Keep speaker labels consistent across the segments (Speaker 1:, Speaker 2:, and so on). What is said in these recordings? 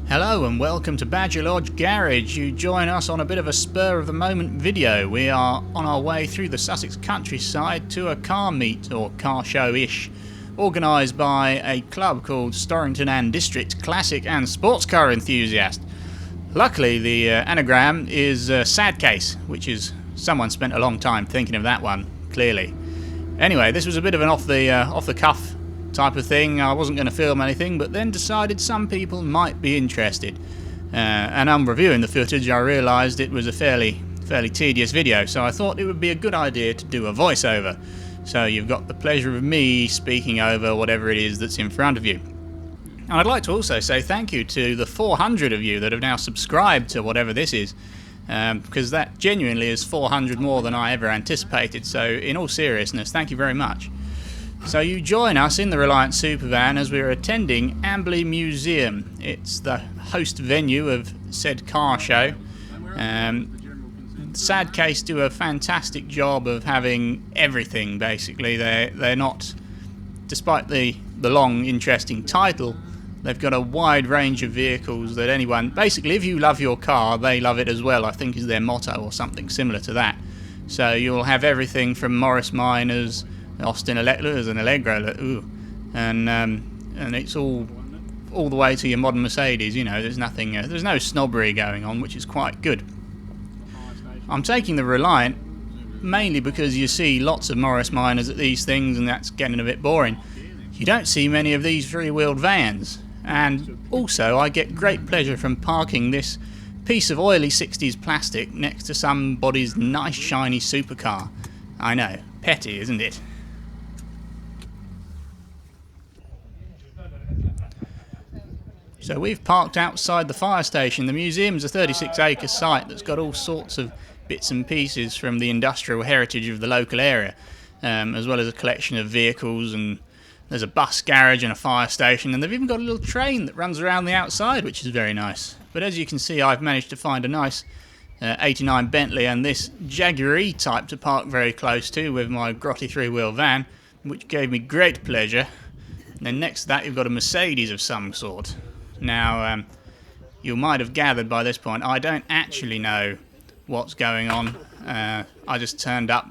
Speaker 1: Hello and welcome to Badger Lodge Garage. You join us on a bit of a spur of the moment video. We are on our way through the Sussex countryside to a car meet, or car show-ish, organised by a club called Storrington and District Classic and Sports Car Enthusiast. Luckily the anagram is SADCASE, which is someone spent a long time thinking of that one, clearly. Anyway, this was a bit of an off the cuff type of thing. I wasn't going to film anything, but then decided some people might be interested. And on reviewing the footage, I realised it was a fairly tedious video, so I thought it would be a good idea to do a voiceover. So you've got the pleasure of me speaking over whatever it is that's in front of you. And I'd like to also say thank you to the 400 of you that have now subscribed to whatever this is, because that genuinely is 400 more than I ever anticipated. So in all seriousness, thank you very much. So you join us in the Reliant Supervan as we're attending Amberley Museum. It's the host venue of said car show. SADCASE do a fantastic job of having everything, basically. They're not, despite the long, interesting title, they've got a wide range of vehicles that anyone, basically if you love your car, they love it as well, I think is their motto, or something similar to that. So you'll have everything from Morris Minors, Austin Electras and Allegro, and it's all the way to your modern Mercedes. You know, there's nothing, there's no snobbery going on, which is quite good. I'm taking the Reliant mainly because you see lots of Morris Minors at these things, and that's getting a bit boring. You don't see many of these three-wheeled vans, and also I get great pleasure from parking this piece of oily 60s plastic next to somebody's nice shiny supercar. I know, petty, isn't it? So we've parked outside the fire station. The museum's a 36-acre site that's got all sorts of bits and pieces from the industrial heritage of the local area, as well as a collection of vehicles, and there's a bus garage and a fire station, and they've even got a little train that runs around the outside, which is very nice. But as you can see, I've managed to find a nice 89 Bentley and this Jaguar E-Type to park very close to with my grotty three-wheel van, which gave me great pleasure. And then next to that you've got a Mercedes of some sort. Now, you might have gathered by this point, I don't actually know what's going on. I just turned up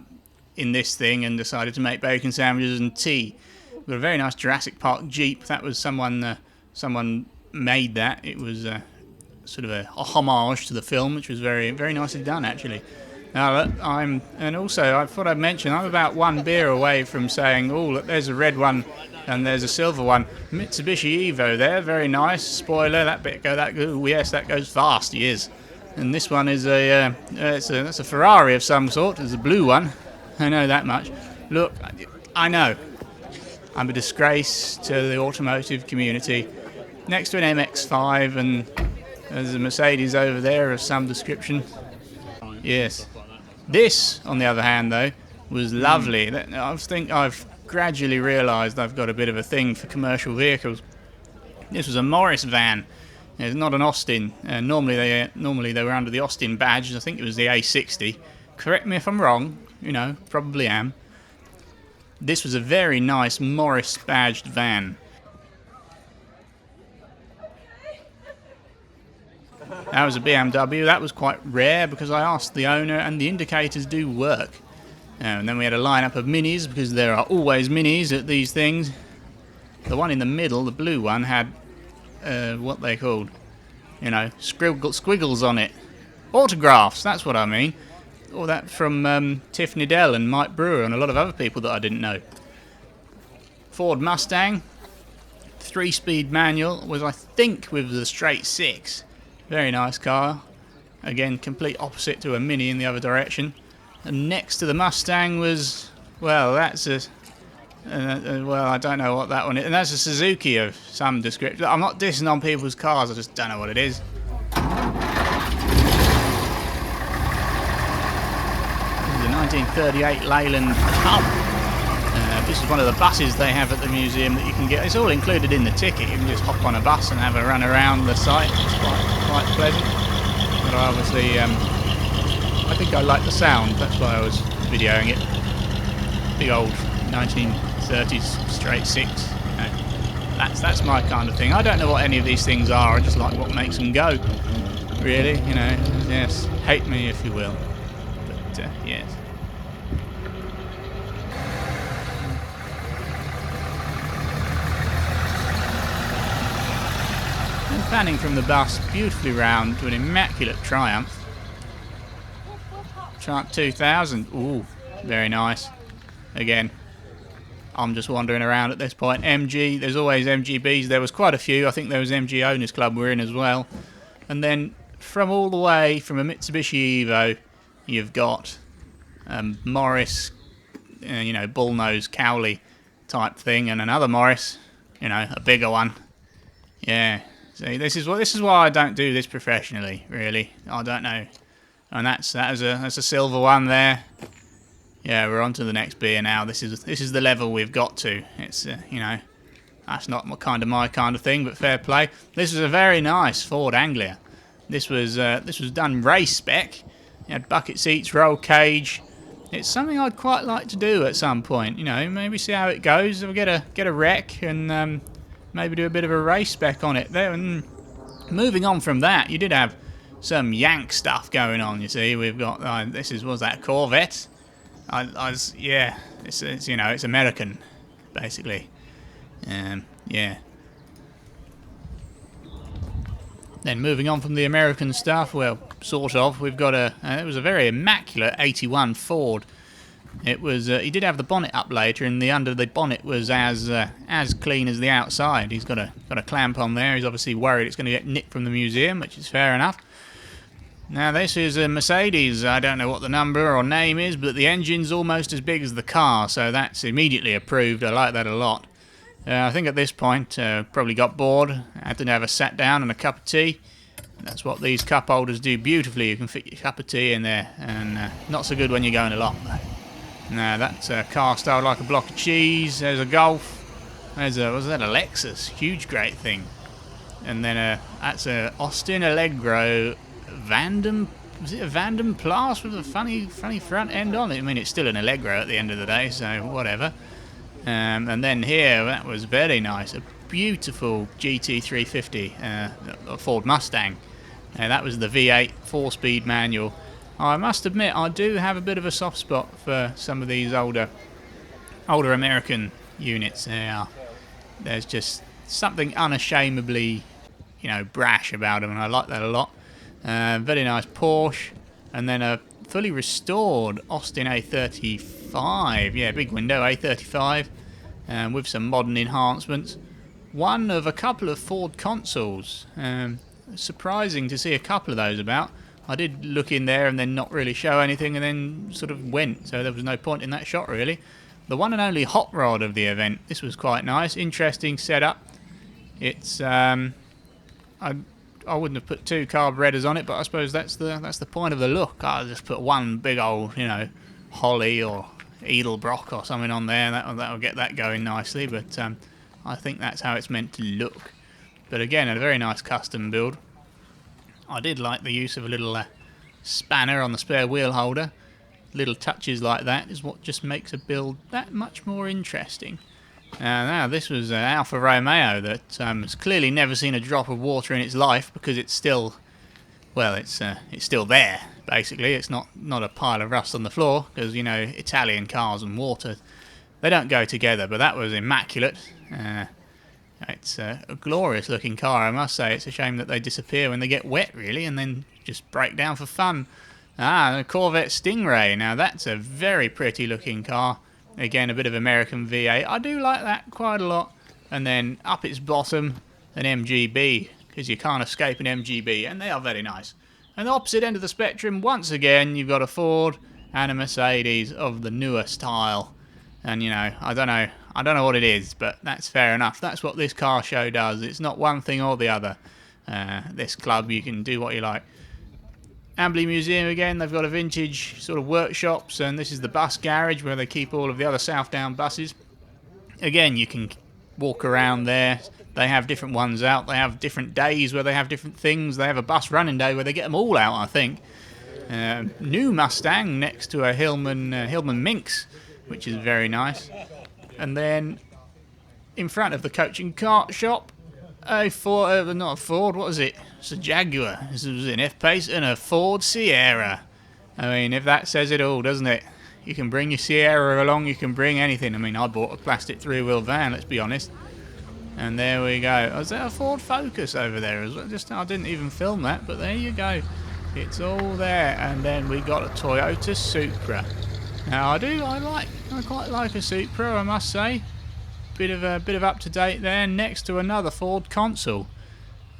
Speaker 1: in this thing and decided to make bacon sandwiches and tea. We've got a very nice Jurassic Park Jeep. That was someone made that. It was sort of a homage to the film, which was very nicely done, actually. Now, and also I thought I'd mention I'm about one beer away from saying, oh look, there's a red one and there's a silver one. Mitsubishi EVO there, very nice. Spoiler, that bit yes, that goes fast. He is. And this one is that's a Ferrari of some sort. It's a blue one. I know that much. Look, I know. I'm a disgrace to the automotive community. Next to an MX-5, and there's a Mercedes over there of some description. Yes. This, on the other hand, though, was lovely. I think I've gradually realised I've got a bit of a thing for commercial vehicles. This was a Morris van. It's not an Austin. Normally they were under the Austin badge. I think it was the A60. Correct me if I'm wrong. You know, probably am. This was a very nice Morris badged van. That was a BMW. That was quite rare because I asked the owner and the indicators do work. And then we had a lineup of minis, because there are always minis at these things. The one in the middle, the blue one, had what they called, you know, squiggles on it. Autographs, that's what I mean. All that from Tiff Niddell and Mike Brewer and a lot of other people that I didn't know. Ford Mustang, 3-speed manual, was I think with the straight 6. Very nice car. Again, complete opposite to a Mini in the other direction. And next to the Mustang was, well, that's a, well, I don't know what that one is. And that's a Suzuki of some description. I'm not dissing on people's cars, I just don't know what it is. This is a 1938 Leyland Cub. This is one of the buses they have at the museum that you can get. It's all included in the ticket. You can just hop on a bus and have a run around the site. It's quite pleasant. But I obviously, I think I like the sound. That's why I was videoing it. Big old 1930s straight 6. You know. That's my kind of thing. I don't know what any of these things are. I just like what makes them go. Really, you know. Yes, hate me if you will. But yes. And panning from the bus beautifully round to an immaculate Triumph. Triumph 2000. Ooh, very nice. Again, I'm just wandering around at this point. MG, there's always MGBs. There was quite a few. I think there was MG Owners Club we're in as well. And then from all the way from a Mitsubishi EVO, you've got Morris, you know, bullnose Cowley type thing, and another Morris, you know, a bigger one. Yeah. See, this is why I don't do this professionally. Really, I don't know. And that's a silver one there. Yeah, we're on to the next beer now. This is the level we've got to. It's you know, that's not my kind of thing, but fair play. This is a very nice Ford Anglia. This was done race spec. It had bucket seats, roll cage. It's something I'd quite like to do at some point. You know, maybe see how it goes. We'll get a wreck and maybe do a bit of a race spec on it. There. And moving on from that, you did have some Yank stuff going on. You see, we've got was that Corvette? Yeah, it's you know, it's American, basically. Yeah. Then moving on from the American stuff, well, sort of, we've got it was a very immaculate 81 Ford. It was he did have the bonnet up later, and the under the bonnet was as clean as the outside. He's got a clamp on there. He's obviously worried it's going to get nicked from the museum, which is fair enough. Now this is a Mercedes. I don't know what the number or name is, but the engine's almost as big as the car, so that's immediately approved. I like that a lot. I think at this point, probably got bored, had to have a sat down and a cup of tea. That's what these cup holders do beautifully. You can fit your cup of tea in there, and not so good when you're going along. Now that's a car styled like a block of cheese. There's a Golf. Was that a Lexus? Huge, great thing. And then that's a Austin Allegro Vandam. Was it a Vandam Plus with a funny front end on it? I mean, it's still an Allegro at the end of the day, so whatever. And then here, that was very nice. A beautiful GT350, a Ford Mustang. That was the V8 4-speed manual. I must admit, I do have a bit of a soft spot for some of these older American units. There's just something unashamedly, you know, brash about them, and I like that a lot. Very nice Porsche, and then a fully restored Austin A35. Yeah, big window A35, with some modern enhancements. One of a couple of Ford consoles. Surprising to see a couple of those about. I did look in there and then not really show anything, and then sort of went, so there was no point in that shot really. The one and only hot rod of the event. This was quite nice, interesting setup. It's I wouldn't have put two carburetors on it, but I suppose that's the point of the look. I'll just put one big old, you know, Holly or Edelbrock or something on there. That'll get that going nicely. But I think that's how it's meant to look. But again, a very nice custom build. I did like the use of a little spanner on the spare wheel holder. Little touches like that is what just makes a build that much more interesting. Now this was Alfa Romeo that has clearly never seen a drop of water in its life, because it's still, well, it's still there. Basically, it's not a pile of rust on the floor, because you know, Italian cars and water, they don't go together. But that was immaculate. It's a glorious looking car, I must say. It's a shame that they disappear when they get wet, really, and then just break down for fun. The Corvette Stingray. Now that's a very pretty looking car. Again, a bit of American V8. I do like that quite a lot. And then up its bottom, an MGB, because you can't escape an MGB, and they are very nice. And the opposite end of the spectrum, once again, you've got a Ford and a Mercedes of the newer style. And you know, I don't know what it is, but that's fair enough. That's what this car show does. It's not one thing or the other. This club, you can do what you like. Amberley Museum again, they've got a vintage sort of workshops, and this is the bus garage where they keep all of the other Southdown buses. Again, you can walk around there. They have different ones out. They have different days where they have different things. They have a bus running day where they get them all out, I think. New Mustang next to a Hillman Minx, which is very nice. And then in front of the coach and cart shop, a Ford, not a Ford, what is it? It's a Jaguar. This was an F-Pace and a Ford Sierra. I mean, if that says it all, doesn't it? You can bring your Sierra along, you can bring anything. I mean, I bought a plastic three-wheel van, let's be honest. And there we go. Oh, is there a Ford Focus over there as well? I didn't even film that, but there you go. It's all there. And then we got a Toyota Supra. Now I quite like a Supra, I must say. Bit of up to date there. Next to another Ford Consul,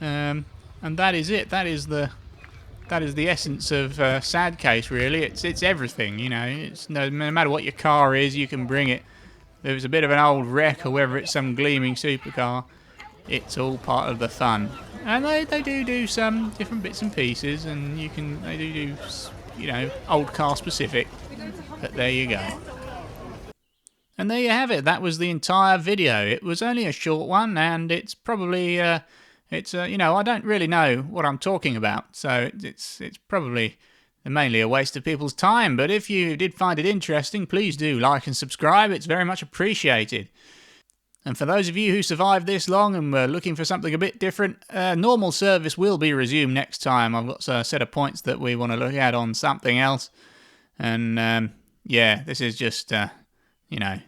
Speaker 1: and that is it. That is the essence of SADCASE. Really, it's everything. You know, it's no matter what your car is, you can bring it. If it's a bit of an old wreck or whether it's some gleaming supercar, it's all part of the fun. And they do some different bits and pieces, and they do you know, old car specific. But there you go. And there you have it. That was the entire video. It was only a short one, and it's probably you know, I don't really know what I'm talking about, so it's probably mainly a waste of people's time. But if you did find it interesting, please do like and subscribe. It's very much appreciated. And for those of you who survived this long and were looking for something a bit different, normal service will be resumed next time. I've got a set of points that we want to look at on something else. And yeah, this is just you know,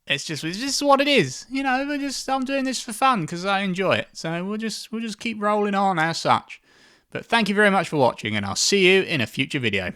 Speaker 1: it's just what it is. You know, I'm doing this for fun because I enjoy it. So we'll just keep rolling on as such. But thank you very much for watching, and I'll see you in a future video.